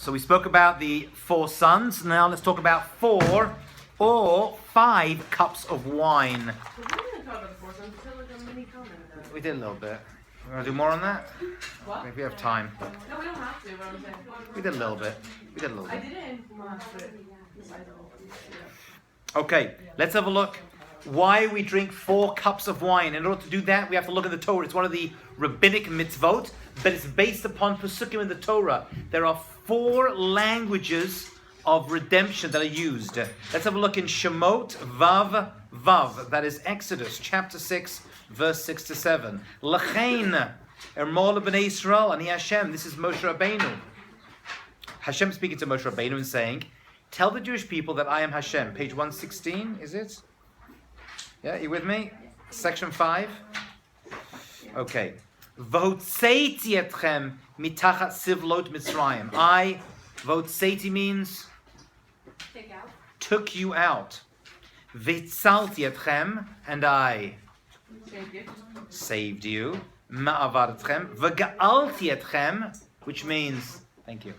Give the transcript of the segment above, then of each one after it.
So we spoke about the 4 sons. Now let's talk about 4 or 5 cups of wine. We didn't talk about the 4 sons. We had like a mini comment about it. We did a little bit. You want to do more on that? What? If we have time. No, we don't have to, but I'm saying. We did a little bit. I didn't want to put it beside the whole thing. Okay, let's have a look. Why we drink 4 cups of wine. In order to do that, we have to look at the Torah. It's one of the rabbinic mitzvot, but it's based upon Pesukim in the Torah. There are 4 languages of redemption that are used. Let's have a look in Shemot Vav Vav. That is Exodus chapter 6, verse 6 to 7. Lachein Ermol b'nei Yisrael ani Hashem. This is Moshe Rabbeinu. Hashem speaking to Moshe Rabbeinu and saying, tell the Jewish people that I am Hashem. Page 116, is it? Yeah, you with me? Section 5. Okay. V'hotzeiti etchem mitachat sivlot Mitzrayim. V'hotzeiti means took you out. V'hitzalti etchem, and I saved you. Ma'avad etchem. V'ga'alti etchem, which means, thank you.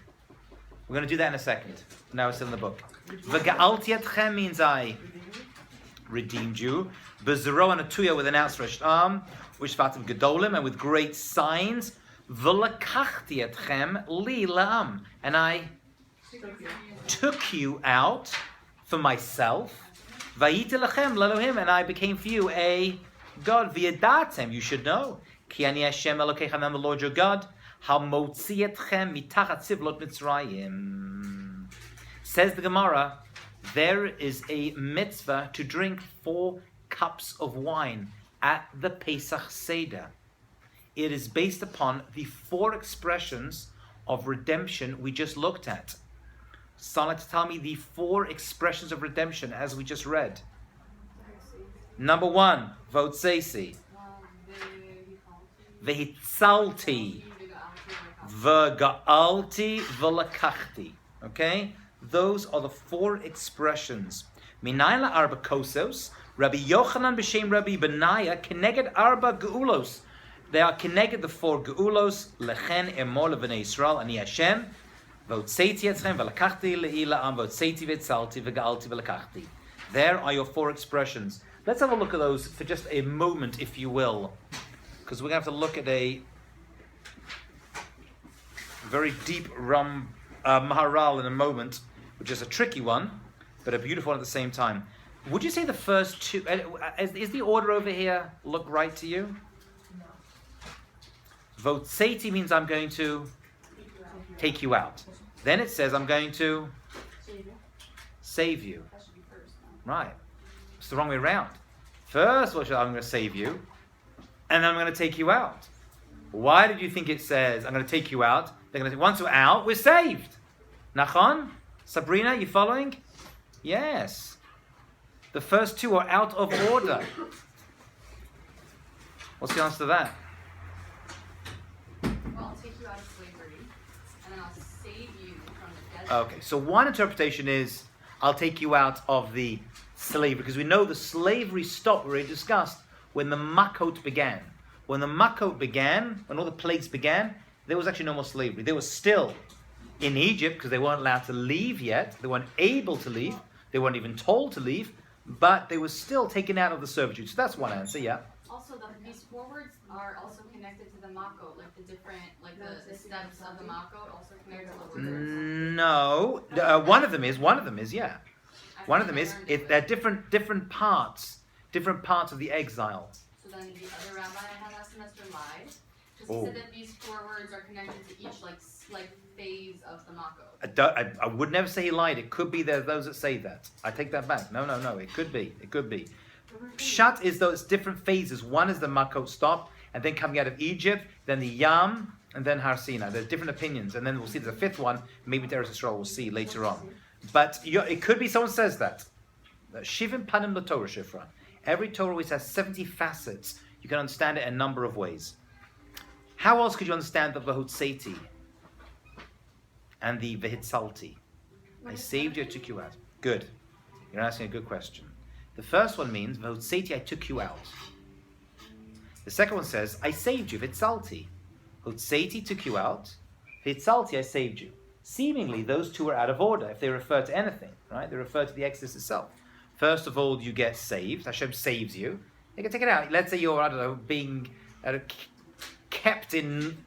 We're going to do that in a second. Now it's in the book. V'ga'alti etchem means I redeemed you. Bezero and a tuya with an outstretched arm, which fatim gedolim, and with great signs. V'lakachti etchem li la'am, and I took you out for myself. Vayite lachem l'Elohim, and I became for you a God. V'yadatem, you should know. Ki ani Hashem Elokeichem, I am the Lord your God. Hamotzi etchem mitachat sivlot Mitzrayim. Says the Gemara, there is a mitzvah to drink 4 cups of wine at the Pesach Seder. It is based upon the 4 expressions of redemption we just looked at. Someone to tell me the 4 expressions of redemption as we just read. Number 1, Votseisi. Vehitzalti. V'ga'alti v'lakachti. Okay? Those are the 4 expressions. Minayla arba kosos, Rabbi Yochanan b'shem Rabbi Benaya, keneged arba geulos. They are keneged the 4 geulos, lechen emor levnei Yisrael, ani Hashem, v'otzeiti etzchem v'lakachti le'ila'am, v'otzeiti v'etzalti v'ga'alti v'lakachti. There are your 4 expressions. Let's have a look at those for just a moment, if you will, because we're going to have to look at a very deep Maharal in a moment, which is a tricky one, but a beautiful one at the same time. Would you say the first 2, is the order over here look right to you? No. Votseiti means I'm going to take you out. Then it says I'm going to save you. Right. It's the wrong way around. First, I'm going to save you, and then I'm going to take you out. Why did you think it says I'm going to take you out? They're going to say, once we're out, we're saved. Nachon? Sabrina, you following? Yes. The first 2 are out of order. What's the answer to that? Well, I'll take you out of slavery, and then I'll save you from the desert. Okay, so one interpretation is, I'll take you out of the slavery, because we know the slavery stopped, we already discussed, when the Makot began. When the Makot began, when all the plagues began, there was actually no more slavery. They were still in Egypt, because they weren't allowed to leave yet. They weren't able to leave. They weren't even told to leave. But they were still taken out of the servitude. So that's one answer, yeah. Also, these 4 words are also connected to the Makot, like the different, like the steps of the Makot also connected to the words. No. One of them is, yeah. One of them is, they're different parts of the exile. So then the other rabbi I had last semester lied, because he said that these 4 words are connected to each like phase of the Makot. I would never say he lied. It could be there are those that say that. I take that back. No. It could be. Pshat is those different phases. One is the Makot stop, and then coming out of Egypt, then the Yam, and then Har Sinai. There's different opinions, and then we'll see there's a 5th one. Maybe Eretz Yisrael we'll see later on. But it could be someone says that. Shivim panim l'Torah shifra. Every Torah always has 70 facets. You can understand it in a number of ways. How else could you understand the Vahutseiti and the Vehitzalti? I saved you, I took you out. Good. You're asking a good question. The first one means Vahutseiti, I took you out. The second one says, I saved you, Vehitzalti. Hutseiti took you out. Vehitzalti, I saved you. seemingly those two are out of order if they refer to anything, right? They refer to the Exodus itself. First of all, you get saved. Hashem saves you. You can take it out. Let's say you're, I don't know, being kept in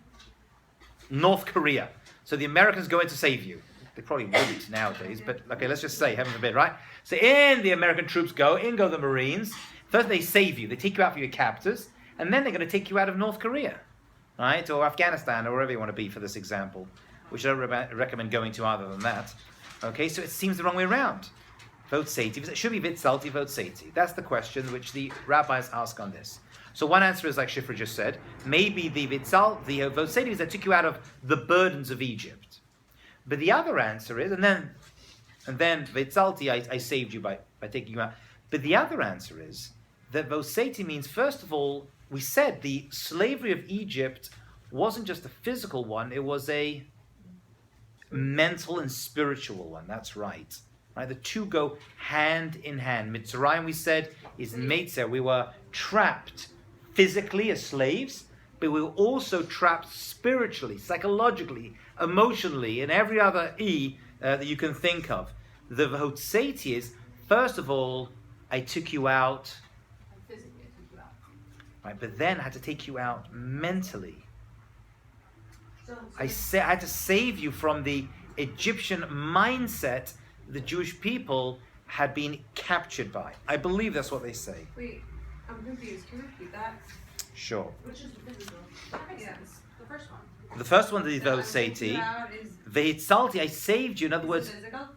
North Korea. So the Americans go in to save you. They probably wouldn't nowadays, but okay, let's just say, heaven forbid, right? So in the American troops go, in go the Marines. First they save you. They take you out for your captors, and then they're going to take you out of North Korea, right? Or Afghanistan, or wherever you want to be for this example, which I don't recommend going to other than that. Okay, so it seems the wrong way around. Vote Sati. It should be Vitzalti, vote Sati. That's the question which the rabbis ask on this. So one answer is like Shifra just said, maybe the vote Sati is that took you out of the burdens of Egypt. But the other answer is, and then Vitzalti, I saved you by taking you out. But the other answer is that vote Sati means, first of all, we said the slavery of Egypt wasn't just a physical one, it was a mental and spiritual one. That's right. Right? The two go hand in hand. Mitzrayim, we said, is Meitzer. We were trapped physically as slaves, but we were also trapped spiritually, psychologically, emotionally, and every other that you can think of. The Hotzeti is, first of all, I took you out. Physically, I took you out. Right, but then I had to take you out mentally. I had to save you from the Egyptian mindset the Jewish people had been captured by. I believe that's what they say. Wait, I'm confused. Can you repeat that? Sure. Which is the physical? That makes Yeah. sense. The first one. The first one is Votseti. Vehitzalti, I saved you. In other words, Physical?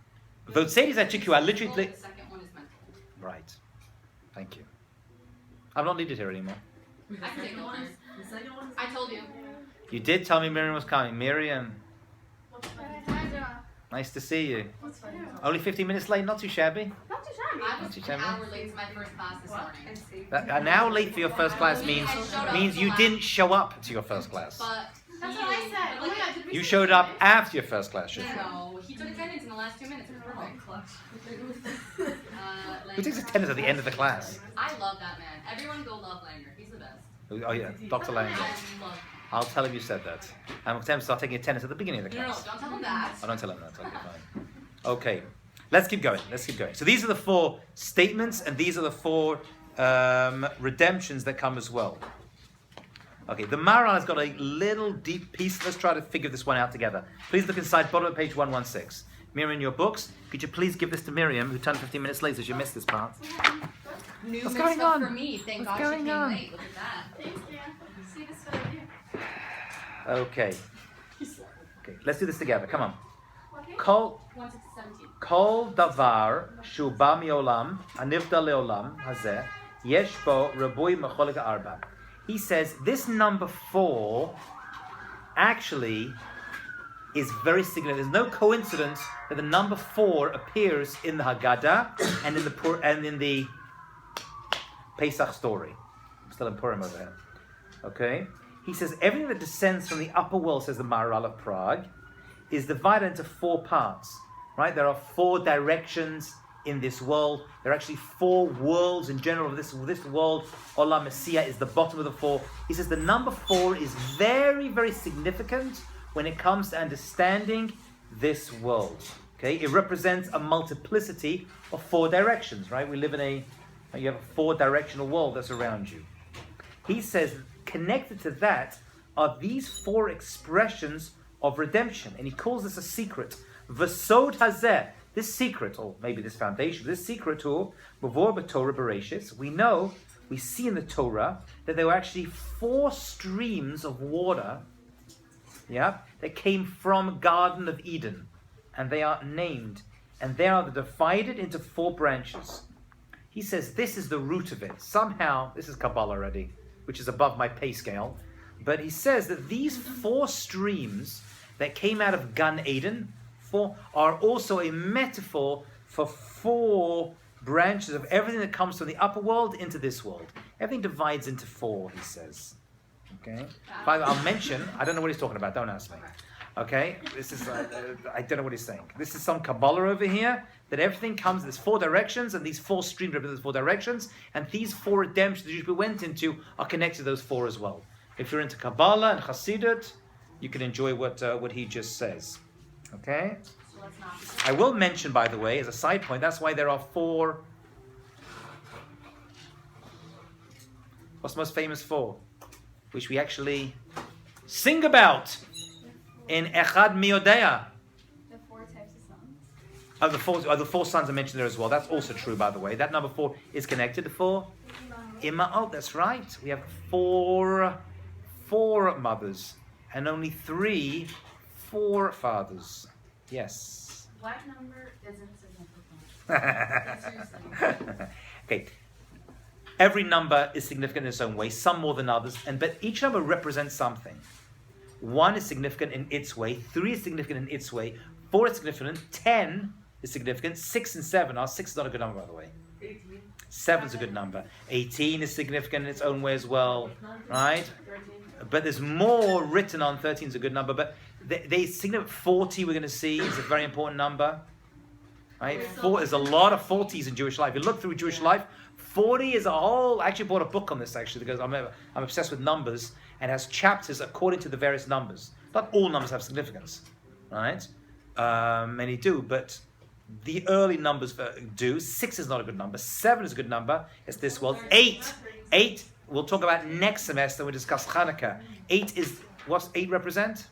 Votseti is I took you out. Literally. The second one is mental. Right. Thank you. I'm not needed here anymore. I can take the one. I told you. You did tell me Miriam was coming. Miriam, nice to see you. Only 15 minutes late, not too shabby. Not too shabby. I was an hour late to my first class this morning. An hour late for your first class means you didn't show up to your first class. But That's what I said. Oh my God, did we You say showed up after your first class. no, he took attendance in the last 2 minutes. It was perfect. Who takes attendance at the end of the class? I love that man. Everyone go love Langer. He's the best. Oh yeah, Dr. Lang. I love I'll tell him you said that. I'm going to start taking attendance at the beginning of the No, class. don't tell him that. I don't tell him that. Okay, fine. Okay, let's keep going. So these are the 4 statements, and these are the 4 redemptions that come as well. Okay, the Maharal has got a little deep piece. Let's try to figure this one out together. Please look inside, bottom of page 116. Miriam, in your books, could you please give this to Miriam, who turned 15 minutes late, so she missed this part. New What's going mitzvah on? for me. Thank What's God she going came on? late. Look at that. Thanks, Dan. See this photo here. Okay, let's do this together. Come on. Okay. Kol 1 to 17. Kol davar shu ba miolam anivda leolam hazeh yesh bo rabui mecholik arba. He says this number 4 actually is very significant. There's no coincidence that the number 4 appears in the Haggadah and in the Pesach story. I'm still in Purim over here. Okay? He says everything that descends from the upper world, says the Maharal of Prague, is divided into 4 parts. Right? There are 4 directions in this world. There are actually 4 worlds in general of this world. Olam Messiah is the bottom of the 4. He says the number 4 is very, very significant when it comes to understanding this world. Okay? It represents a multiplicity of 4 directions, right? We live in you have a 4-directional world that's around you. He says connected to that are these 4 expressions of redemption, and he calls this a secret. V'sod hazeh, this secret, or maybe this foundation, this secret to Mavor b'Torah Bereshis, we see in the Torah that there were actually 4 streams of water, that came from Garden of Eden, and they are named, and they are divided into 4 branches. He says this is the root of it. Somehow, this is Kabbalah already, which is above my pay scale, but he says that these 4 streams that came out of Gan Eden are also a metaphor for 4 branches of everything that comes from the upper world into this world. Everything divides into 4, he says. Okay? I'll mention, I don't know what he's talking about, don't ask me. Okay? This is, I don't know what he's saying. This is some Kabbalah over here, that everything comes, there's 4 directions, and these 4 streams represent those 4 directions, and these 4 redemptions the Jewish people went into are connected to those 4 as well. If you're into Kabbalah and Chassidut, you can enjoy what he just says. Okay? So let's not. I will mention, by the way, as a side point, that's why there are 4. What's the most famous 4? Which we actually sing about in Echad Miodea. The 4 types of sons. The four sons are mentioned there as well. That's also true, by the way. That number 4 is connected to 4. Ima'ot, that's right. We have 4 mothers and only 3 forefathers. Yes. What number isn't significant? Seriously. Okay. Every number is significant in its own way, some more than others, but each number represents something. 1 is significant in its way, 3 is significant in its way, 4 is significant, 10 is significant, 6 and 7 are. 6 is not a good number, by the way. 18. 7 is a good number. 18 is significant in its own way as well, right? 13. But there's more written on 13 is a good number, but they significant. 40 we're going to see is a very important number, right? There's a lot of 40s in Jewish life. If you look through Jewish life, 40 is a whole. I actually bought a book on this actually because I'm obsessed with numbers and has chapters according to the various numbers. Not all numbers have significance, right? Many do, but the early numbers do. 6 is not a good number. 7 is a good number. It's this world. 8 we'll talk about next semester when we discuss Hanukkah. 8 is, what's 8 represent?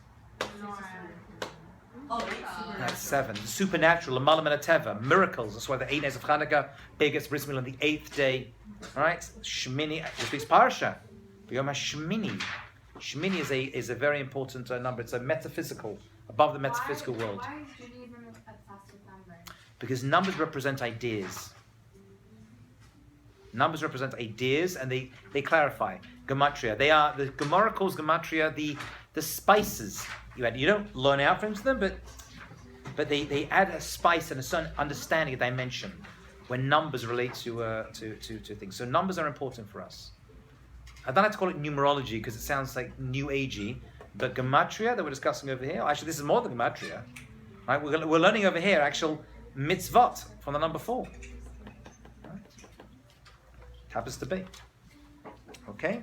That's 7. The supernatural, Lamalam and Ateva, miracles. That's why the 8 days of Hanukkah, biggest bris milah on the 8th day. All right, Shmini. This week's parsha, Yom HaShmini. Shmini is a very important number. It's a metaphysical, above the metaphysical world. Why is Judaism obsessed with numbers? Because numbers represent ideas. Numbers represent ideas, and they clarify gematria. They are, the Gemara calls gematria the spices you add. You don't learn out from them, but they add a spice and a certain understanding, a dimension when numbers relate to things. So numbers are important for us. I don't like to call it numerology because it sounds like new agey, but gematria that we're discussing over here. Actually, this is more than gematria. Right? We're learning over here actual mitzvot from the number 4. Right? Happens to be. Okay?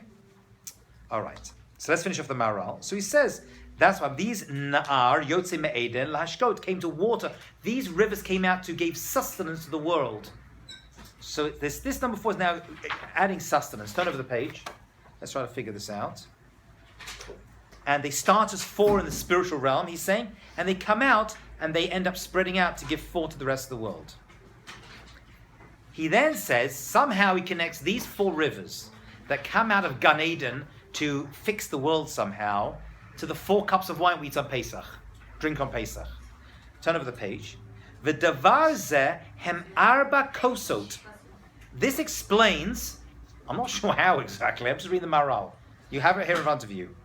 All right. So let's finish off the Maharal. So he says, that's why these Na'ar, Yotze Me'eden, Lahashkot, came to water. These rivers came out to give sustenance to the world. So this number 4 is now adding sustenance. Turn over the page. Let's try to figure this out. And they start as 4 in the spiritual realm, he's saying, and they come out and they end up spreading out to give 4 to the rest of the world. He then says, somehow he connects these 4 rivers that come out of Gan Eden to fix the world somehow to the 4 cups of wine we eat on Pesach, drink on Pesach. Turn over the page. V'davar zeh hem arba kosot. This explains, I'm not sure how exactly, I'm just reading the Maharal. You have it here in front of you.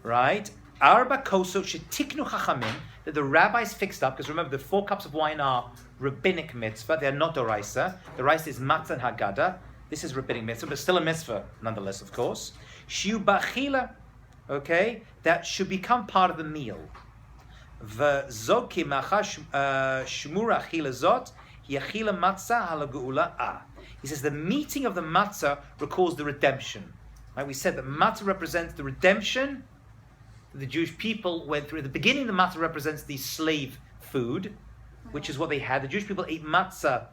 Right? Arba kosot shetiknu chachamim, that the rabbis fixed up, because remember the 4 cups of wine are rabbinic mitzvah, they're not doraisa. The rice is matzah and haggadah. This is rabbinic mitzvah, but still a mitzvah nonetheless, of course. Shiu ba'achila, okay, that should become part of the meal. V'zoki macha shmura achila zot, yachila matzah halageula ah. He says the meeting of the matzah recalls the redemption. Right? We said that matzah represents the redemption the Jewish people went through. At the beginning, the matzah represents the slave food, which is what they had. The Jewish people ate matzah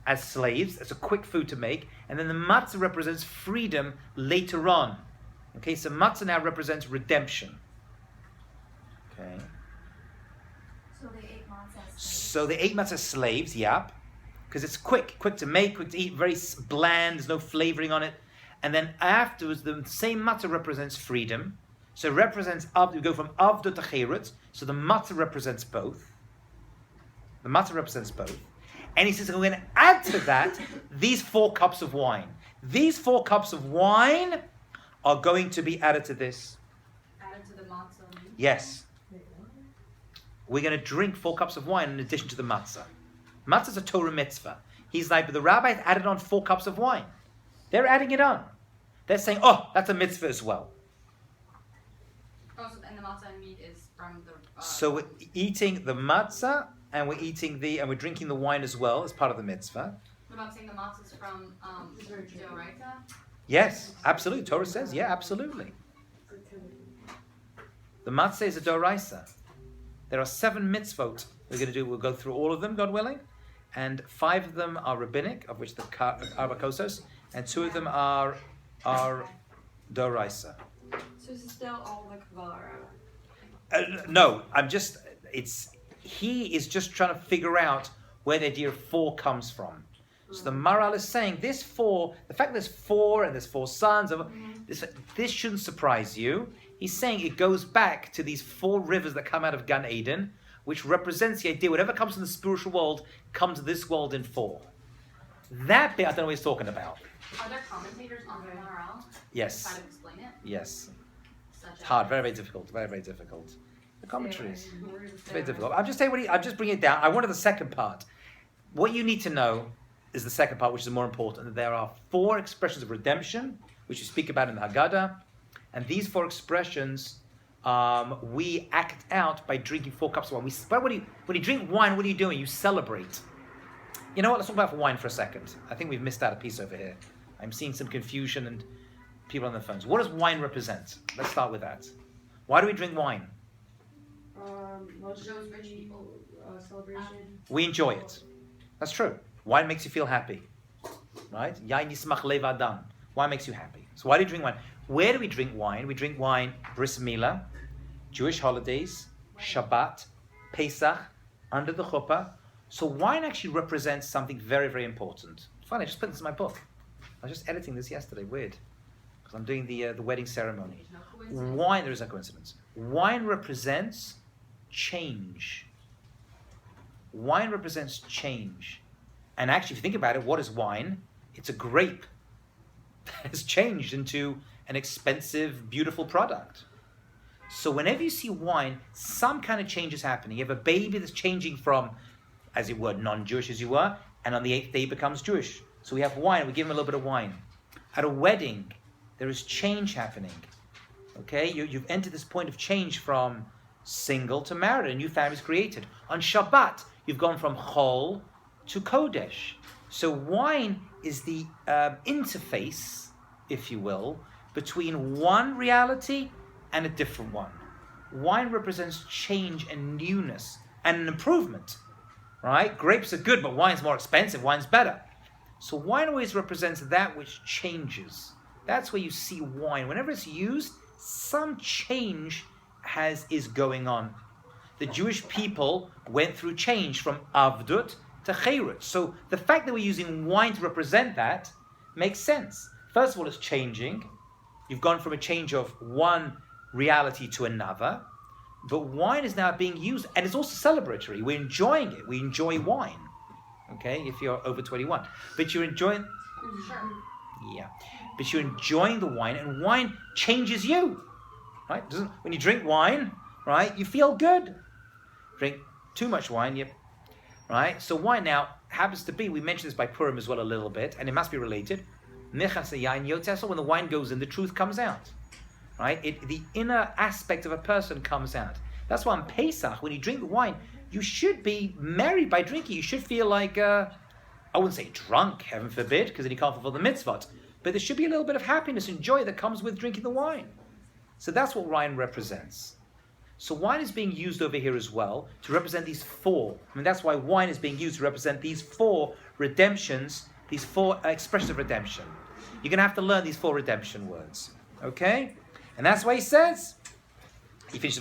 as slaves. It's a quick food to make. And then the matzah represents freedom later on. Okay, so matzah now represents redemption. Okay. So they ate matzah as slaves? So they ate matzah as slaves, yep. Because it's quick to make, quick to eat, very bland, there's no flavoring on it. And then afterwards, the same matzah represents freedom. So it represents, we go from avda to cherut. So the matzah represents both. The matzah represents both. And he says, I'm going to add to that these 4 cups of wine. These 4 cups of wine are going to be added to this. Added to the matzah. Yes. We're going to drink 4 cups of wine in addition to the matzah. Matzah is a Torah mitzvah. He's like, but the rabbis added on 4 cups of wine. They're adding it on. They're saying, oh, that's a mitzvah as well. Oh, so, and the matzah and meat is from the... So we're eating the matzah and we're drinking the wine as well as part of the mitzvah. What about saying the matzah is from Deoraita? Yes, absolutely. Torah says, yeah, absolutely. The matzah is a doraisa. There are 7 mitzvot we're going to do. We'll go through all of them, God willing. And 5 of them are rabbinic, of which the Arba Kosos, and 2 of them are Doraisa. So is it still all the Kabbalah? No, he is just trying to figure out where the idea of 4 comes from. So the Maral is saying this 4, the fact there's 4 and there's 4 sons, this shouldn't surprise you. He's saying it goes back to these 4 rivers that come out of Gan Eden, which represents the idea whatever comes from the spiritual world comes to this world in 4. That bit I don't know what he's talking about. Are there commentators on the MRL? Yes. Try to explain it? Yes. Such It's hard, very, very difficult. Very, very difficult. The commentaries. It's very difficult. I'm just bringing it down. I wanted the second part. What you need to know is the second part, which is more important. That there are 4 expressions of redemption, which you speak about in the Haggadah. And these 4 expressions we act out by drinking 4 cups of wine. When you drink wine, what are you doing? You celebrate. You know what? Let's talk about wine for a second. I think we've missed out a piece over here. I'm seeing some confusion and people on their phones. What does wine represent? Let's start with that. Why do we drink wine? Most rich people celebration. We enjoy it. That's true. Wine makes you feel happy, right? Yain yismach lev adam. Wine makes you happy. So why do you drink wine? Where do we drink wine? We drink wine bris milah, Jewish holidays, Shabbat, Pesach, under the chuppah. So wine actually represents something very, very important. Funny, I just put this in my book. I was just editing this yesterday. Weird, because I'm doing the wedding ceremony. Wine, there is no coincidence. Wine represents change. Wine represents change. And actually, if you think about it, what is wine? It's a grape that has changed into an expensive, beautiful product. So whenever you see wine, some kind of change is happening. You have a baby that's changing from, as it were, non-Jewish as you were, and on the 8th day he becomes Jewish. So we have wine, we give him a little bit of wine. At a wedding, there is change happening. Okay, you've entered this point of change from single to married, a new family is created. On Shabbat, you've gone from Chol to Kodesh. So wine is the interface, if you will, between one reality and a different one. Wine represents change and newness and an improvement, right? Grapes are good, but wine's more expensive, wine's better. So wine always represents that which changes. That's where you see wine. Whenever it's used, some change is going on. The Jewish people went through change from Avdut to Cherut. So the fact that we're using wine to represent that makes sense. First of all, it's changing. You've gone from a change of one reality to another. But wine is now being used, and it's also celebratory. We're enjoying it. We enjoy wine. Okay, if you're over 21. But you're enjoying... Sure. Yeah. But you're enjoying the wine, and wine changes you. Right? When you drink wine, right, you feel good. Drink too much wine, right? So wine now happens to be, we mentioned this by Purim as well a little bit, and it must be related. When the wine goes in, the truth comes out. Right? The inner aspect of a person comes out. That's why on Pesach, when you drink the wine, you should be merry by drinking. You should feel like, I wouldn't say drunk, heaven forbid, because then you can't fulfill the mitzvot. But there should be a little bit of happiness and joy that comes with drinking the wine. So that's what wine represents. So wine is being used over here as well to represent these 4. I mean, that's why wine is being used to represent these 4 redemptions, these 4 expressions of redemption. You're going to have to learn these 4 redemption words. Okay? And that's why he says, he finishes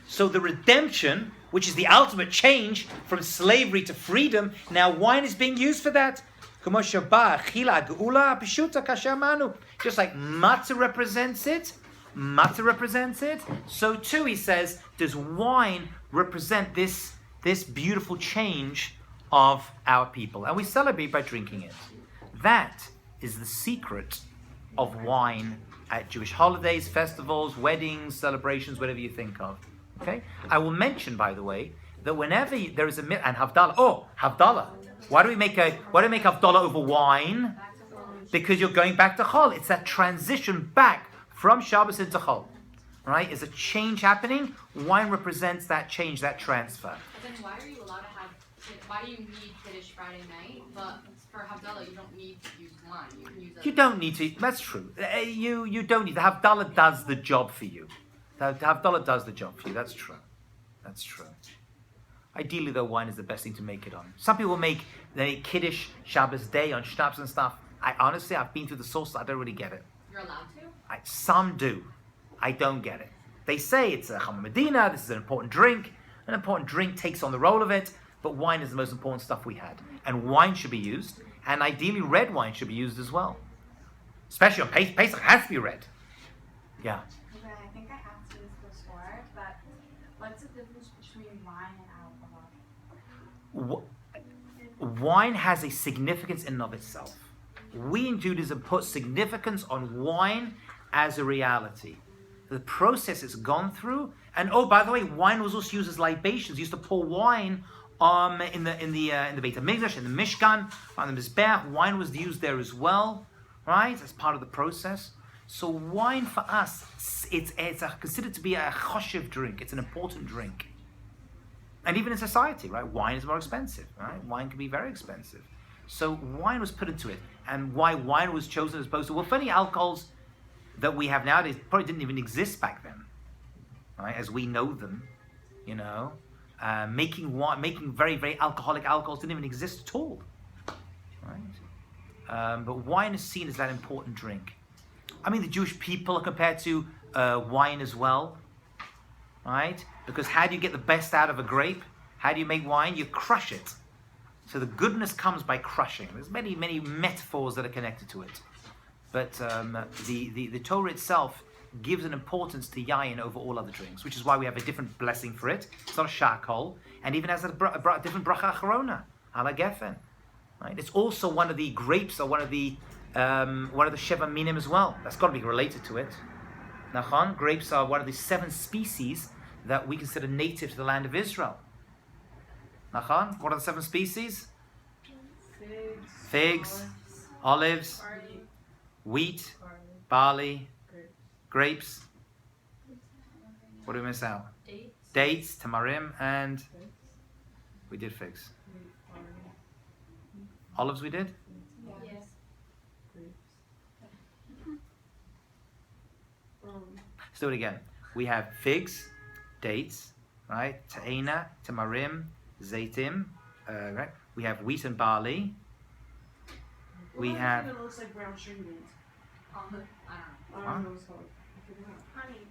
so the redemption, which is the ultimate change from slavery to freedom, now wine is being used for that. Just like matzah represents it, so too he says, does wine represent this beautiful change of our people? And we celebrate by drinking it. That is the secret of wine at Jewish holidays, festivals, weddings, celebrations, whatever you think of. Okay? I will mention, by the way, that whenever there is and Havdalah. Havdalah. Why do we make Havdalah over wine? Because you're going back to Chol. It's that transition back from Shabbos into Chol. Right? Is a change happening? Wine represents that change, that transfer. But then why are you allowed to have? Why do you need Kiddush Friday night, but for Havdalah, you don't need to use wine. You can use You don't need to. That's true. You don't need. The Havdalah does the job for you. The Havdalah does the job for you. That's true. That's true. Ideally, though, wine is the best thing to make it on. Some people make Kiddush Shabbos day on schnapps and stuff. Honestly, I've been through the sources. I don't really get it. You're allowed to? Some do. I don't get it. They say it's a Chama Medina. This is an important drink. An important drink takes on the role of it. But wine is the most important stuff we had. And wine should be used. And ideally, red wine should be used as well. Especially on Pesach, has to be red. Yeah. Okay, I think I asked you this before, but what's the difference between wine and alcohol? Wine has a significance in and of itself. We in Judaism put significance on wine as a reality. The process it's gone through, and oh, by the way, wine was also used as libations. Used to pour wine in the Beit HaMikdash, in the Mishkan, on the Mizbeach. Wine was used there as well, right? As part of the process. So wine for us, it's considered to be a choshev drink. It's an important drink. And even in society, right? Wine is more expensive, right? Wine can be very expensive. So wine was put into it. And why wine was chosen as opposed to, well, funny alcohols that we have nowadays probably didn't even exist back then, right? As we know them, you know. Making very, very alcoholic alcohols didn't even exist at all, right? But wine is seen as that important drink. I mean, the Jewish people are compared to wine as well, right? Because how do you get the best out of a grape? How do you make wine? You crush it. So the goodness comes by crushing. There's many, many metaphors that are connected to it. But the Torah itself gives an importance to yayin over all other drinks, which is why we have a different blessing for it. It's not a shakol, and even has a different bracha acharona, ala gefen. Right? It's also one of the grapes, or one of the sheva minim as well. That's got to be related to it. Nachon, grapes are one of the 7 species that we consider native to the land of Israel. Nachon, what are the 7 species? Figs, olives, wheat, barley, grapes. What do we miss out? Dates, tamarim, and we did figs. Olives we did? Yes. Let's do it again. We have figs, dates, right? Ta'ena, tamarim, zaitim, right? We have wheat and barley. We have... It looks like brown sugar beans. I don't know. I don't know what it's called. Honey.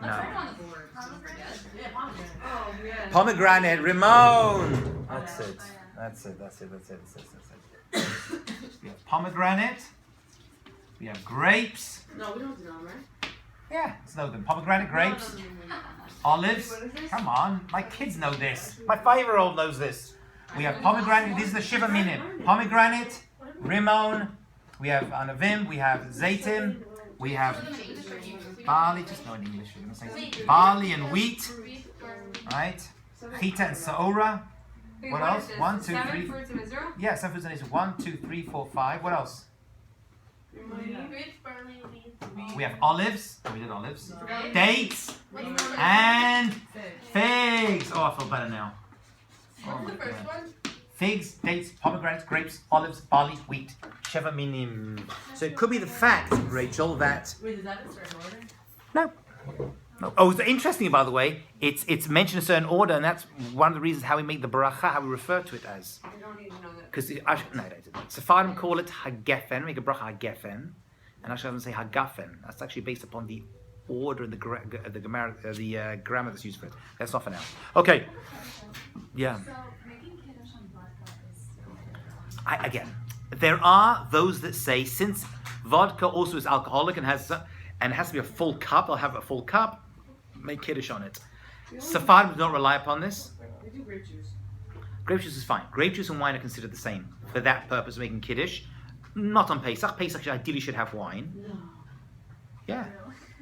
Let's No. write it on the board. So don't forget. Yeah, pomegranate. Oh, yeah. Pomegranate, Ramon! That's it. That's it. We have pomegranate. We have grapes. No, we don't do that, right? Yeah, let's know them. Pomegranate, grapes, olives. Come on, my kids know this. My 5-year-old knows this. We have pomegranate. These are the Shiva Minim. Pomegranate, Rimon. We have anavim. We have zaitim. We have barley. Just know in English. We're gonna say barley and wheat. Right? Chita and saora. What else? 1, 2, 3. 7 fruits of Israel? Yeah, 7 fruits and Israel. 1, 2, 3, 4, 5. What else? We have olives. We did olives. Dates and figs. Oh, I feel better now. Oh my God. Figs, dates, pomegranates, grapes, olives, barley, wheat. Sheva minim. So it could be the fact, Rachel, that... Wait, is that in certain order? No. No. Oh, it's interesting, by the way. It's mentioned in a certain order, and that's one of the reasons how we make the baracha, how we refer to it as. I don't even know that. Because no, I didn't. Sephardim call it hagefen, make a bracha hagefen, and Ashkenazim say hagafen. That's actually based upon the order and the grammar that's used for it. That's not for now. Okay. Yeah. So making kiddush on vodka is Again, there are those that say since vodka also is alcoholic and has to be a full cup, I'll have a full cup, make kiddush on it. Sephardim don't rely upon this. We do grape juice. Grape juice is fine. Grape juice and wine are considered the same for that purpose of making kiddush. Not on Pesach. Pesach ideally should have wine. No. Yeah.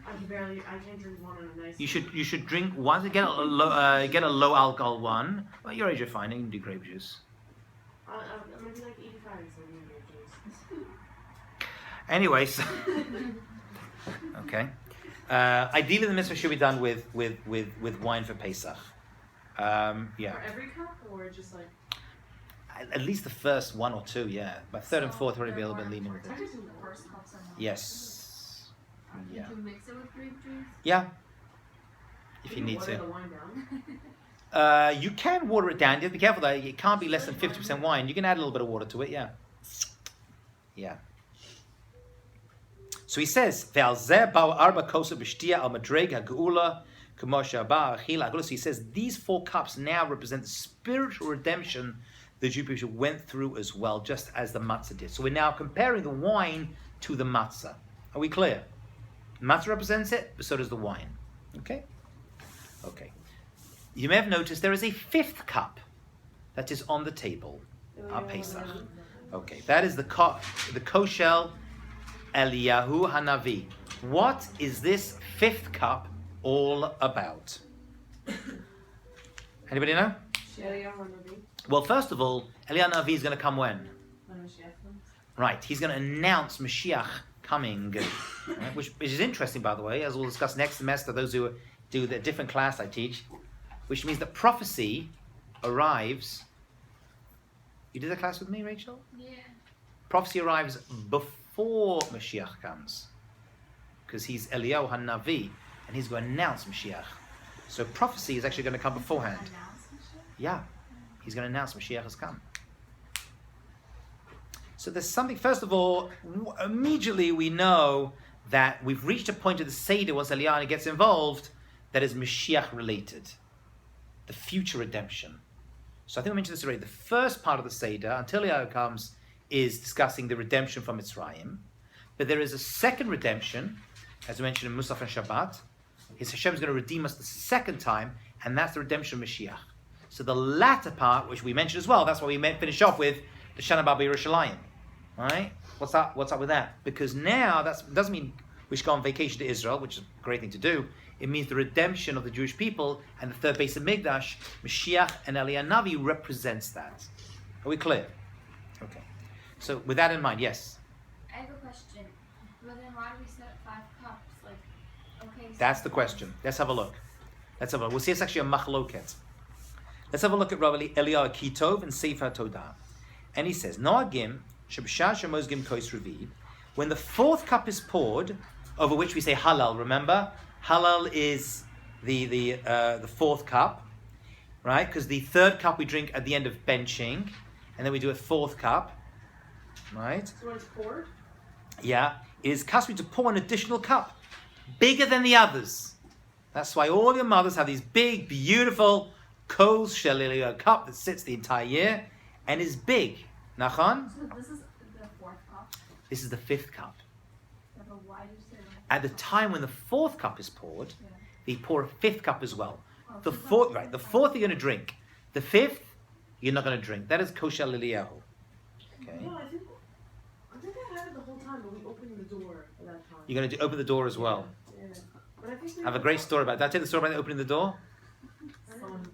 I can't drink one on a nice. You should drink one. Get a low alcohol one. Well, your age you're fine. You can do grape juice. I'm gonna be like 85, so we do grape juice. Anyways. Okay. Ideally, the mitzvah should be done with wine for Pesach. Yeah. For every cup, or just like? At least the first one or two, yeah. But third and fourth already be a little bit lenient with it. The first cups are not. Yes. Yeah. Did you mix it with grape juice? Yeah. If you need water to. the wine down. You can water it down. You have to be careful though. It can't be less than 50% wine. You can add a little bit of water to it, yeah. Yeah. So he says, so he says, these 4 cups now represent the spiritual redemption the Jewish people went through as well, just as the matzah did. So we're now comparing the wine to the matzah. Are we clear? Matzah represents it, but so does the wine. Okay? Okay. You may have noticed there is a 5th cup that is on the table. Our Pesach. Okay, that is the koshel Eliyahu Hanavi. What is this 5th cup all about? Anybody know? Well, first of all, Eliyahu Hanavi is going to come when? Right, he's going to announce Moshiach coming, right? which is interesting, by the way, as we'll discuss next semester, those who do the different class I teach, which means that prophecy arrives. You did the class with me, Rachel? Yeah. Prophecy arrives before Moshiach comes, because he's Eliyahu Hanavi, and he's going to announce Moshiach. So prophecy is actually going to come beforehand. Yeah, he's going to announce Moshiach has come. So there's something, first of all, immediately we know that we've reached a point of the Seder, once Eliyahu gets involved, that is Moshiach related. The future redemption. So I think we mentioned this already. The first part of the Seder, until Eliyahu comes, is discussing the redemption from Mitzrayim. But there is a second redemption, as we mentioned in Musaf and Shabbat. His Hashem is going to redeem us the second time, and that's the redemption of Mashiach. So the latter part, which we mentioned as well, that's why we finish off with the Shana Bar Yerushalayim. Right? What's up with that? Because now that doesn't mean we should go on vacation to Israel, which is a great thing to do. It means the redemption of the Jewish people, and the third base of Mikdash, Mashiach and Eliyahu Navi represents that. Are we clear? Okay. So with that in mind, yes. I have a question. Well, then why do we set up 5 cups? Like, okay. So That's the question. Let's have a look. We'll see it's actually a machloket. Let's have a look at Rav Eliyahu Kitov and Sefer Todah. And he says, Noagim, Shebshah Shemozgim Kois Revi, when the 4th cup is poured, over which we say halal, remember? Halal is the 4th cup, right? Because the 3rd cup we drink at the end of benching, and then we do a 4th cup, right? So when it's poured? Yeah, it is customary to pour an additional cup, bigger than the others. That's why all your mothers have these big, beautiful kos shel cup that sits the entire year and is big. Nachon? So this is the 4th cup. This is the 5th cup. Yeah, but why do you say that? At the time when the 4th cup is poured, Yeah. they pour a 5th cup as well. Oh, The so 4th, that's right? The the 4th you're going to drink. The 5th you're not going to drink. That is kosher Eliyahu. Okay. No, I think I had it the whole time, but we opened the door at that time. You're going to open the door as well. Yeah. But I think I have a great story about that. Did I tell you the story about opening the door? Someone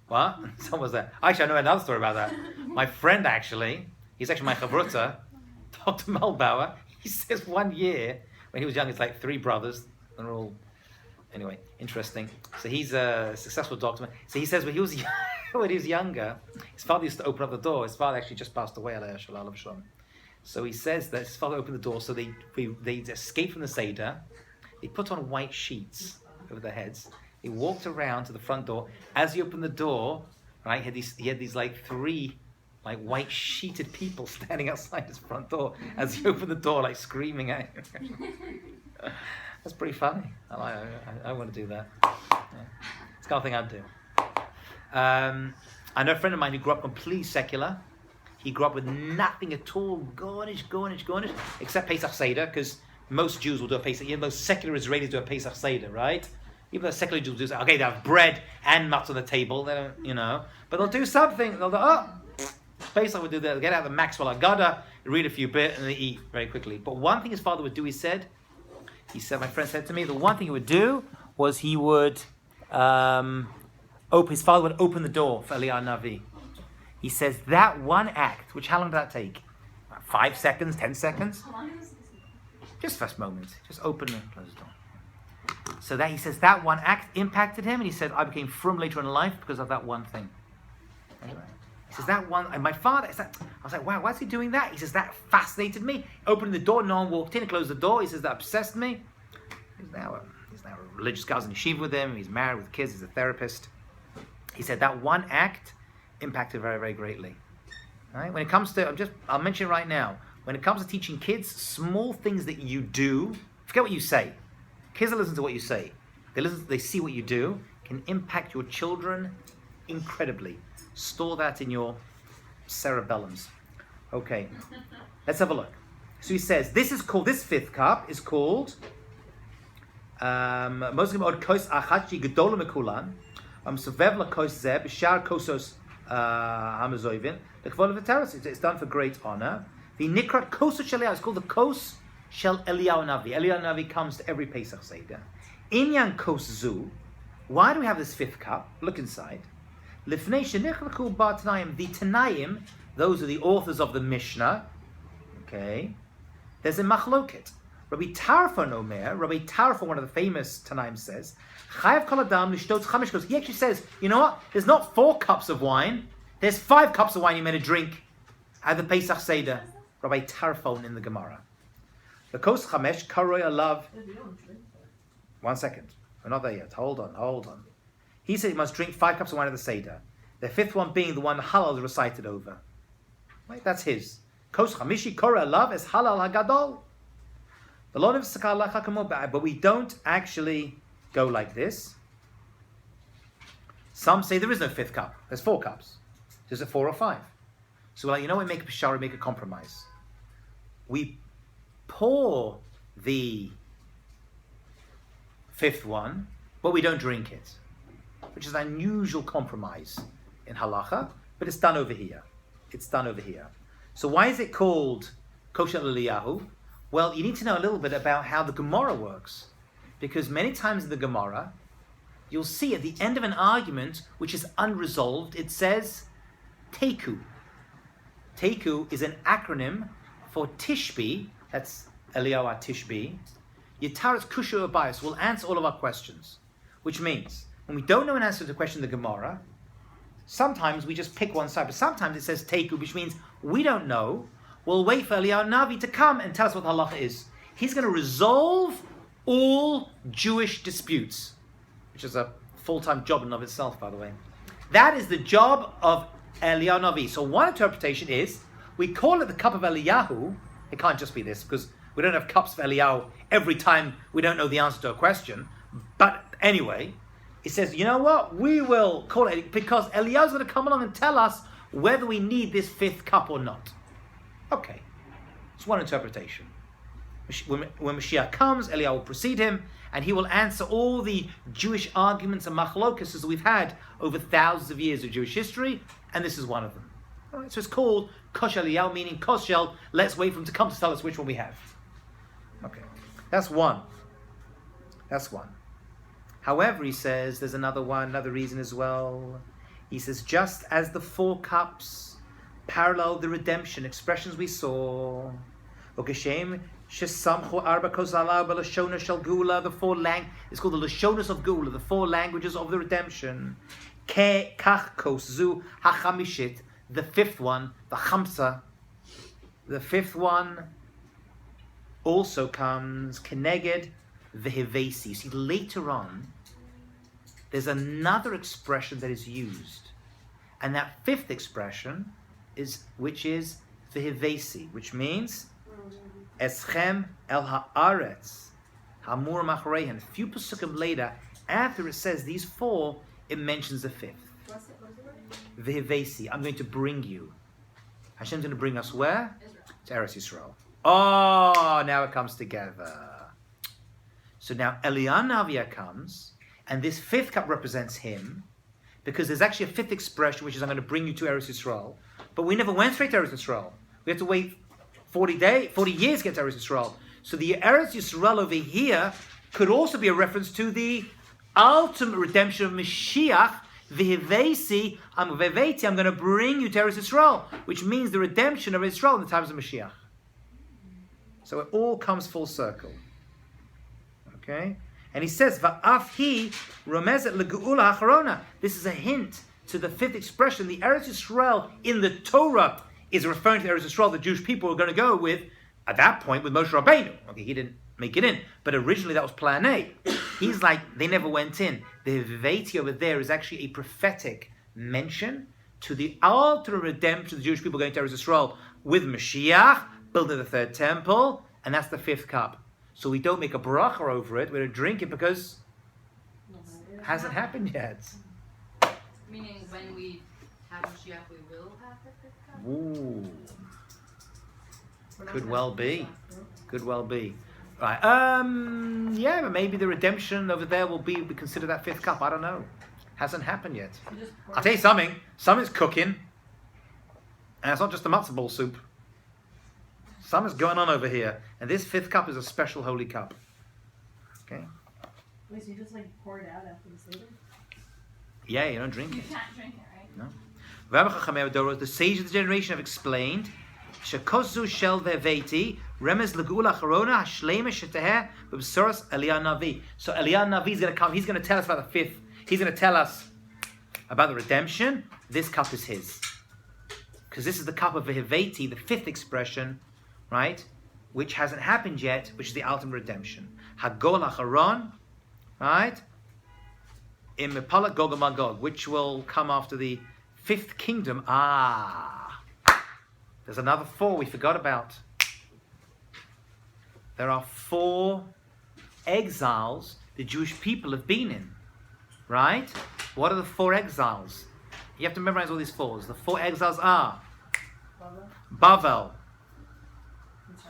What? Someone was there. Actually, I know another story about that. My friend, actually, he's actually my chavruta, Dr. Melbauer. He says one year, when he was young, it's like 3 brothers. They're all, anyway, interesting. So he's a successful doctor. So he says when he was younger, his father used to open up the door. His father actually just passed away, alayhi shalom shalom. So he says that his father opened the door, so they escaped from the Seder. They put on white sheets over their heads. He walked around to the front door. As he opened the door, right, he had these like 3 like white sheeted people standing outside his front door as he opened the door, like screaming at him. That's pretty funny. I want to do that. Yeah. It's the kind of thing I'd do. I know a friend of mine who grew up completely secular. He grew up with nothing at all, garnish, except Pesach Seder, because most Jews will do a Pesach. Most secular Israelis do a Pesach Seder, right? Even though secular Jews do, okay, they have bread and matzah on the table, they don't, but they'll do something. They'll go, Pesach would do that. They'll get out the Maxwell Agada, read a few bit, and they eat very quickly. But one thing his father would do, he said, my friend said to me, the one thing he would do was he would, his father would open the door for Eliyahu Navi. He says that one act, which how long did that take? 5 seconds, 10 seconds? How long is this? Just first moment. Just open and close the door. So that he says that one act impacted him, and he said, I became frum later in life because of that one thing. Anyway, He says, that one, and my father, I was like, wow, why is he doing that? He says, that fascinated me. Opening the door, no one walked in, he closed the door. He says, that obsessed me. He's now a religious guy. I was in yeshiva with him. He's married with kids. He's a therapist. He said that one act impacted very, very greatly. All right? When it comes to, I'll mention right now, when it comes to teaching kids, small things that you do, forget what you say. Kids will listen to what you say. They see what you do, can impact your children incredibly. Store that in your cerebellums. Okay, let's have a look. So he says, this fifth cup is called Moshiach od kos achachi gedola mekulan sovev la kos ze b'shar kosos hamazoivin lekvod v'teres. It's done for great honor. The nikrat kosos shel Eliyahu. It's called the kos shel Eliyahu Navi. Eliyahu Navi comes to every Pesach Seder. Inyan kos zu. Why do we have this fifth cup? Look inside. Lifnei shenichlaku bar Tanaim. The Tanaim, those are the authors of the Mishnah. Okay, there's a machloket. Rabbi Tarfon Omer, Rabbi Tarfon, one of the famous Tanaim, says, Chayav kol adam lishtotz chamish kos. He actually says, you know what? There's not 4 cups of wine. There's 5 cups of wine you're meant to drink at the Pesach Seder. Rabbi Tarfon in the Gemara. The kos chamesh karoi alav. 1 second. We're not there yet. Hold on. He said you must drink 5 cups of wine at the Seder. The 5th one being the one halal is recited over. Right? That's his. Kos chamishi karoi alav es halal hagadol. But we don't actually go like this. Some say there is no 5th cup. There's 4 cups. Is it 4 or 5? So we're like, we make a peshara, make a compromise. We pour the 5th one, but we don't drink it, which is an unusual compromise in halacha, but it's done over here. So why is it called kosher Eliyahu? Well, you need to know a little bit about how the Gemara works. Because many times in the Gemara, you'll see at the end of an argument which is unresolved, it says Teku. Teku is an acronym for Tishbi, that's Eliyahu Tishbi. Yitaras Kushu Abayis will answer all of our questions. Which means, when we don't know an answer to the question in the Gemara, sometimes we just pick one side. But sometimes it says Teku, which means we don't know. We'll wait for Eliyahu Navi to come and tell us what halacha is. He's going to resolve all Jewish disputes, which is a full-time job in and of itself, by the way. That is the job of Eliyahu Navi. So one interpretation is, we call it the cup of Eliyahu. It can't just be this, because we don't have cups of Eliyahu every time we don't know the answer to a question. But anyway, it says, you know what? We will call it, because Eliyahu's going to come along and tell us whether we need this 5th cup or not. Okay, it's one interpretation. When Moshiach comes, Eliyahu will precede him, and he will answer all the Jewish arguments and machlokas that we've had over thousands of years of Jewish history, and this is one of them. All right, so it's called Kosh Eliyahu, meaning Koshel, let's wait for him to come to tell us which one we have. Okay, that's one. However, he says, there's another reason as well. He says, just as the 4 cups parallel the redemption expressions we saw. The 4 it's called the Lashonas of Gula, the 4 languages of the redemption. The 5th one, the Chamsa, the 5th one also comes Keneged Vehevesi. See, later on, there's another expression that is used. And that 5th expression which is Vehevesi, which means Eschem el haaretz hamur machareihen. A few pesukim later, after it says these 4, it mentions the 5th. Vehevesi, I'm going to bring you. Hashem's going to bring us where? Israel. To Eretz Yisrael. Oh, now it comes together. So now Eliyahu Navi comes, and this 5th cup represents him, because there's actually a 5th expression, which is I'm going to bring you to Eretz Yisrael. But we never went straight to Eretz Yisrael. We had to wait 40 years to get to Eretz Yisrael. So the Eretz Yisrael over here could also be a reference to the ultimate redemption of Moshiach. V'hivesi, I'm going to bring you to Eretz Yisrael, which means the redemption of Israel in the times of Moshiach. So it all comes full circle. Okay? And he says, Va'af hi romezet legeula acharona. This is a hint to the fifth expression. The Eretz Yisrael in the Torah is referring to the Eretz Yisrael the Jewish people were going to go with, at that point, with Moshe Rabbeinu. Okay, he didn't make it in, but originally that was plan A. He's like, they never went in. The Viveti over there is actually a prophetic mention to the ultimate redemption of the Jewish people going to Eretz Yisrael with Moshiach, building the third temple, and that's the fifth cup. So we don't make a bracha over it, we don't drink it because it hasn't happened yet. Meaning when we have Moshiach, we will have the fifth cup? Ooh. Could well be. Could well be. Right. Yeah, but maybe the redemption over there will be considered that fifth cup. I don't know. Hasn't happened yet. I'll tell you something. Something's cooking. And it's not just the matzah ball soup. Something's going on over here. And this fifth cup is a special holy cup. Okay? Wait, so you just like pour it out after the Seder? Yeah, you don't drink You it. can't drink it, right? No. The sages of the generation have explained Shekozu shel veveti remez legula charona hashlema sheteh b'besoros Eliyahu Navi. So Eliyahu Navi is going to come. He's going to tell us about the fifth. He's going to tell us about the redemption. This cup is his, because this is the cup of veveti, the fifth expression, right? Which hasn't happened yet, which is the ultimate redemption. Hagol hacharon, right? In Mepalak Gog and Magog, which will come after the fifth kingdom. There's another 4 we forgot about. There are 4 exiles the Jewish people have been in, right? What are the 4 exiles? You have to memorize all these 4s. The 4 exiles are Bavel,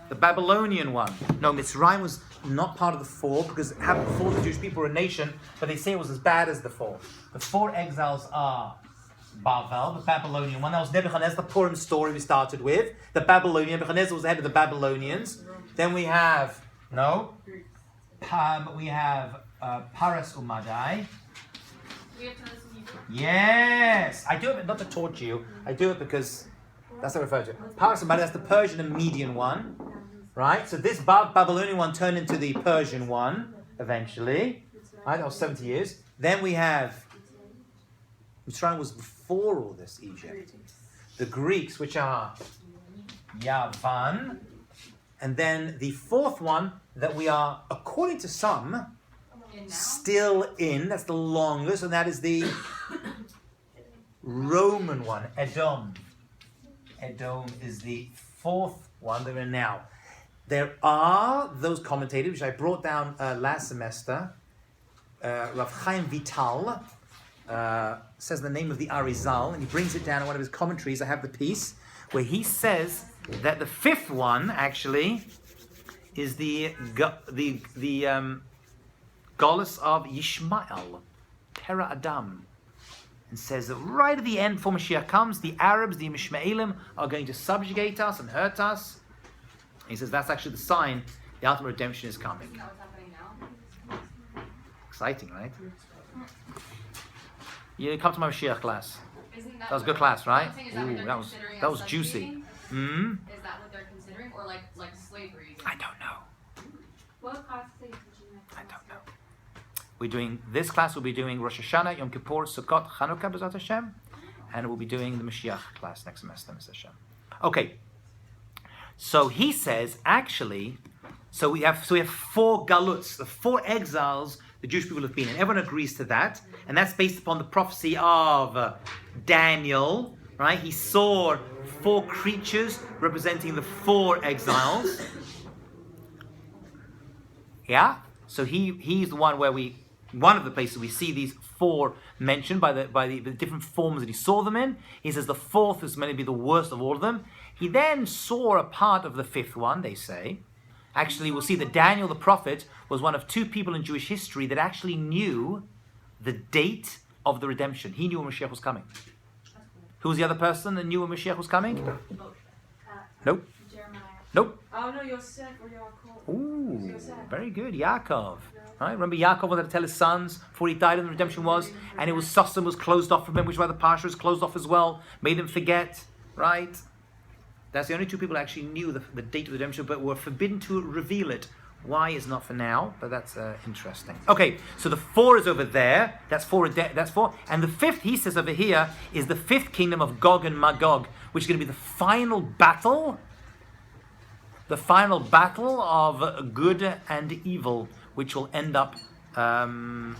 the Babylonian one. No, Mitzrayim was not part of the 4 because before the Jewish people were a nation, but they say it was as bad as the 4. The 4 exiles are Bavel, the Babylonian one. That was Nebuchadnezzar, the Purim story we started with. The Babylonian, Nebuchadnezzar was the head of the Babylonians. Then we have, Paras Umadai. We have to listen to Hebrew? Yes! I do it not to torture you. I do it because that's what I refer to. Paras Umadai, that's the Persian and Median one. Right? So this Babylonian one turned into the Persian one, eventually. Right? That was 70 years. Then we have Mitzrayim was before all this, Egypt. The Greeks, which are Yavan. And then the 4th one that we are, according to some, still in. That's the longest, and that is the Roman one, Edom. Edom is the 4th one that we're in now. There are those commentators, which I brought down last semester. Rav Chaim Vital says the name of the Arizal, and he brings it down in one of his commentaries. I have the piece where he says that the 5th one actually is the Golus of Yishmael, Pera Adam, and says that right at the end, before Mashiach comes, the Arabs, the Mishmaelim, are going to subjugate us and hurt us. He says that's actually the sign the ultimate redemption is coming. Isn't that what's happening now? Exciting, right? You come to my Moshiach class. Isn't That was a good class, right? Is that, Ooh, that was juicy. Is that what they're considering, or like slavery? I don't know. What class are you teaching? I don't know. We're doing this class. We'll be doing Rosh Hashanah, Yom Kippur, Sukkot, Chanukah, B'ezrat Hashem, and we'll be doing the Mashiach class next semester, Mr. Hashem. Okay. So he says, actually, so we have 4 galuts, the 4 exiles the Jewish people have been in. Everyone agrees to that, and that's based upon the prophecy of Daniel. Right? He saw 4 creatures representing the 4 exiles. Yeah. So he's the one where one of the places we see these 4 mentioned by the different forms that he saw them in. He says the 4th is meant to be the worst of all of them. He then saw a part of the 5th one, they say. Actually, we'll see that Daniel the prophet was one of 2 people in Jewish history that actually knew the date of the redemption. He knew when Moshiach was coming. Who was the other person that knew when Moshiach was coming? Nope. Jeremiah. Nope. Oh no, Yosef or Yaakov. Ooh, Yosef. very good. Yaakov. Right? Remember Yaakov wanted to tell his sons before he died when the redemption was, and it was Sosam was closed off from him, which is why the Parsha was closed off as well, made them forget, right? That's the only 2 people who actually knew the date of the redemption, but were forbidden to reveal it. Why is not for now, but that's interesting. Okay, so the 4 is over there. That's 4. That's 4. And the 5th, he says over here, is the 5th kingdom of Gog and Magog, which is going to be the final battle. The final battle of good and evil, which will end up happening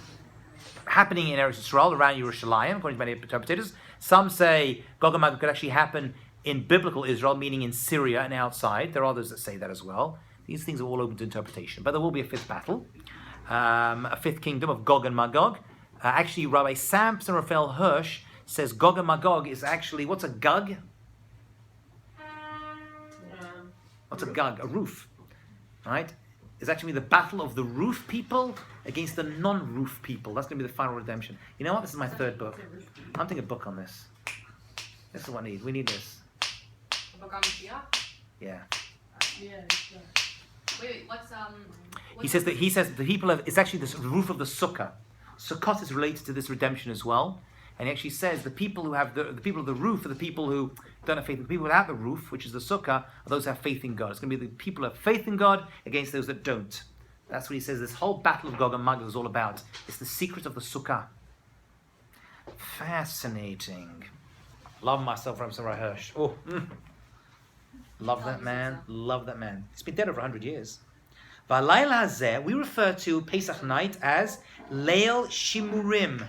in Eretz Yisrael, around Yerushalayim, according to many interpreters. Some say Gog and Magog could actually happen in biblical Israel, meaning in Syria and outside. There are others that say that as well. These things are all open to interpretation. But there will be a 5th battle, a 5th kingdom of Gog and Magog. Actually, Rabbi Samson Raphael Hirsch says Gog and Magog is actually, what's a Gog? What's a Gog? A roof, right? It's actually the battle of the roof people against the non-roof people. That's going to be the final redemption. You know what? This is my 3rd book. I'm taking a book on this. This is what I need. We need this. A book on Moshiach? Yeah. Wait, what's He says the people of, it's actually the roof of the sukkah. Sukkot is related to this redemption as well. And he actually says the people who have the people of the roof are the people who don't have faith. The people without the roof, which is the sukkah, are those who have faith in God. It's going to be the people who have faith in God against those that don't. That's what he says this whole battle of Gog and Magog is all about. It's the secret of the sukkah. Fascinating. Love myself from Sarah Hirsch. Oh, love that man. Love that man. He's been dead over 100 years. V'alayla hazeh, we refer to Pesach night as Leil Shimurim,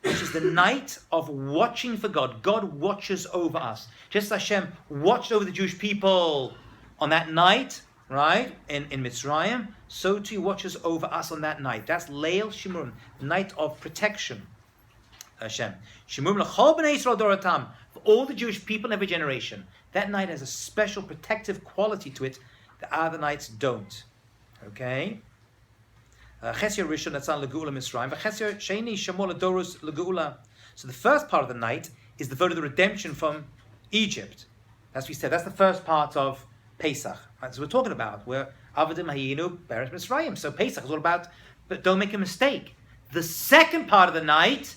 which is the night of watching for God. God watches over us. Just as Hashem watched over the Jewish people on that night, right, in Mitzrayim, so too he watches over us on that night. That's Leil Shimurim, the night of protection. Hashem. Shimurim l'chol b'nei Yisrael doratam, for all the Jewish people in every generation. That night has a special protective quality to it that other nights don't. Okay? Chesed Rishon Natzan Legeula Mitzrayim, v'Chesed Sheni Shamor Ladorus Legeula. So the first part of the night is the vote of the redemption from Egypt. As we said, that's the first part of Pesach. That's what we're talking about. Where Avadim Hayinu Beres Mitzrayim. So Pesach is all about, but don't make a mistake. The second part of the night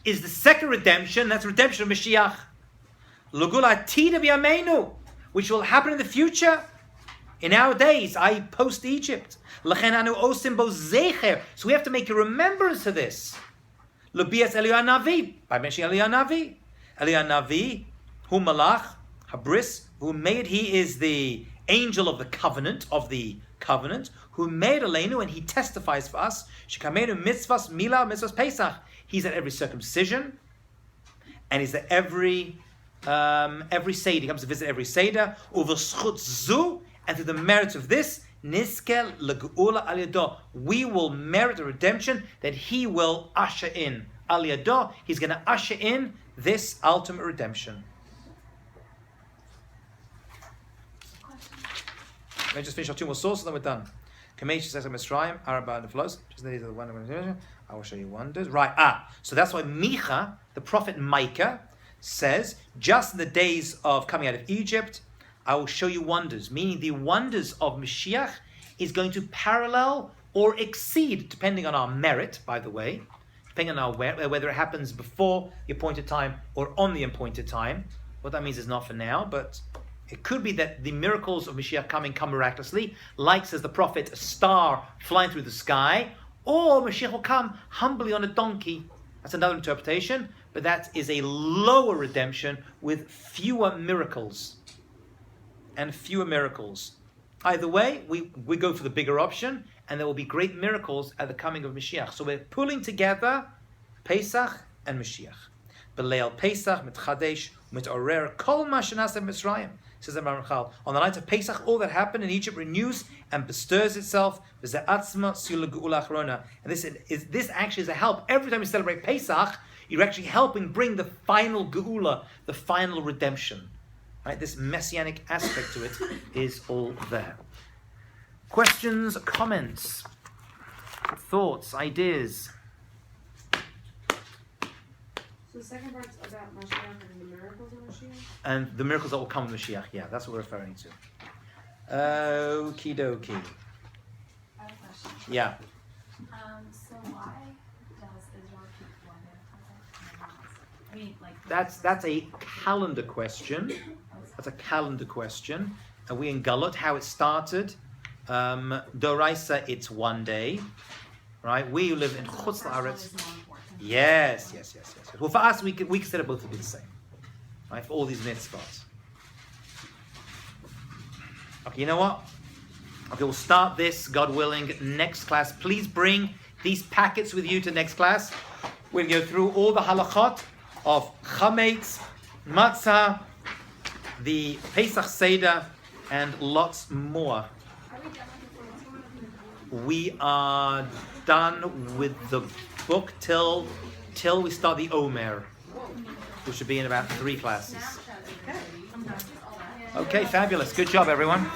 is the second redemption. That's redemption of Moshiach. Legeula Tida B'Yameinu, which will happen in the future. In our days, I post Egypt. So we have to make a remembrance of this. Lubias Eliyahu Navi, by mentioning Eliyahu Navi. Eliyahu Navi, who Malach, Habris, who made, he is the angel of the covenant, who made Aleinu, and he testifies for us. Shekameinu mitzvahs mila mitzvahs Pesach. He's at every circumcision, and he's at every Seder. He comes to visit every Seder. Uveschut zu, and through the merit of this, niskel legeula al yado, we will merit the redemption that he will usher in. Al yado, he's going to usher in this ultimate redemption. Let me just finish our 2 more sources, then we're done. Kamesh says Mitzrayim, Arabah and the flows. These are the one. I will show you wonders. Right. So that's why Micha, the prophet Micah, says, just in the days of coming out of Egypt, I will show you wonders. Meaning the wonders of Moshiach is going to parallel or exceed, depending on our merit, by the way, depending on our whether it happens before the appointed time or on the appointed time. What that means is not for now, but it could be that the miracles of Moshiach come miraculously, like, says the prophet, a star flying through the sky, or Moshiach will come humbly on a donkey. That's another interpretation, but that is a lower redemption with fewer miracles. And fewer miracles. Either way, we go for the bigger option, and there will be great miracles at the coming of Moshiach. So we're pulling together Pesach and Moshiach. Beleil Pesach, mitchadesh, mitorer, kol ma shenaseh Mitzrayim. Says the Maramchal, on the night of Pesach, all that happened in Egypt renews and bestirs itself. And this actually is a help. Every time you celebrate Pesach, you're actually helping bring the final geula, the final redemption. Right? This messianic aspect to it is all there. Questions, comments, thoughts, ideas? So the second part's about Moshiach and the miracles of Moshiach? And the miracles that will come with Moshiach, yeah, that's what we're referring to. Okie dokie. I have a question. Yeah. So why does Israel keep one day of Pesach? I mean, like. That's a calendar question. That's a calendar question. And we in Galut, how it started. Doraisa, it's 1 day. Right? We who live in Chutz First one La'aretz. is more important. Yes. Well, for us, we consider both to be the same. Right? For all these mitzvahs. Okay, you know what? Okay, we'll start this, God willing, next class. Please bring these packets with you to next class. We'll go through all the halachot of chametz, matzah, the Pesach Seder, and lots more. We are done with the book till we start the Omer, which should be in about 3 classes. Okay, fabulous. Good job, everyone.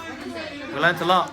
We learned a lot.